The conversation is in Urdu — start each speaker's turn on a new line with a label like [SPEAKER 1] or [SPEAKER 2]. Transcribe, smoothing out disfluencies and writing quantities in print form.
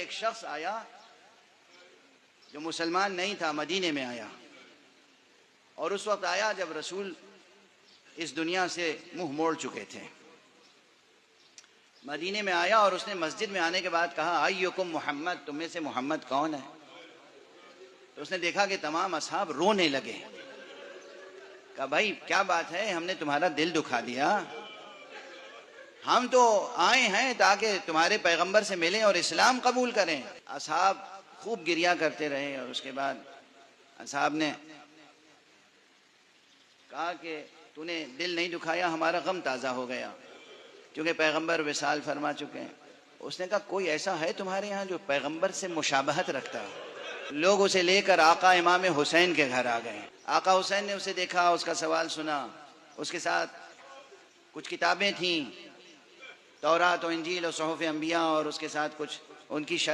[SPEAKER 1] ایک شخص آیا جو مسلمان نہیں تھا، مدینے میں آیا، اور اس وقت آیا جب رسول اس دنیا سے منہ موڑ چکے تھے۔ مدینے میں آیا اور اس نے مسجد میں آنے کے بعد کہا ایکم محمد، تم میں سے محمد کون ہے؟ تو اس نے دیکھا کہ تمام اصحاب رونے لگے۔ کہا بھائی کیا بات ہے، ہم نے تمہارا دل دکھا دیا؟ ہم تو آئے ہیں تاکہ تمہارے پیغمبر سے ملیں اور اسلام قبول کریں۔ اصحاب خوب گریا کرتے رہے، اور اس کے بعد اصحاب نے کہا کہ تو نے دل نہیں دکھایا، ہمارا غم تازہ ہو گیا، کیونکہ پیغمبر وصال فرما چکے ہیں۔ اس نے کہا کوئی ایسا ہے تمہارے ہاں جو پیغمبر سے مشابہت رکھتا ہے؟ لوگ اسے لے کر آقا امام حسین کے گھر آ گئے۔ آقا حسین نے اسے دیکھا، اس کا سوال سنا، اس کے ساتھ کچھ کتابیں تھیں، تورات و انجیل و صحف انبیاء، اور اس کے ساتھ کچھ ان کی شرح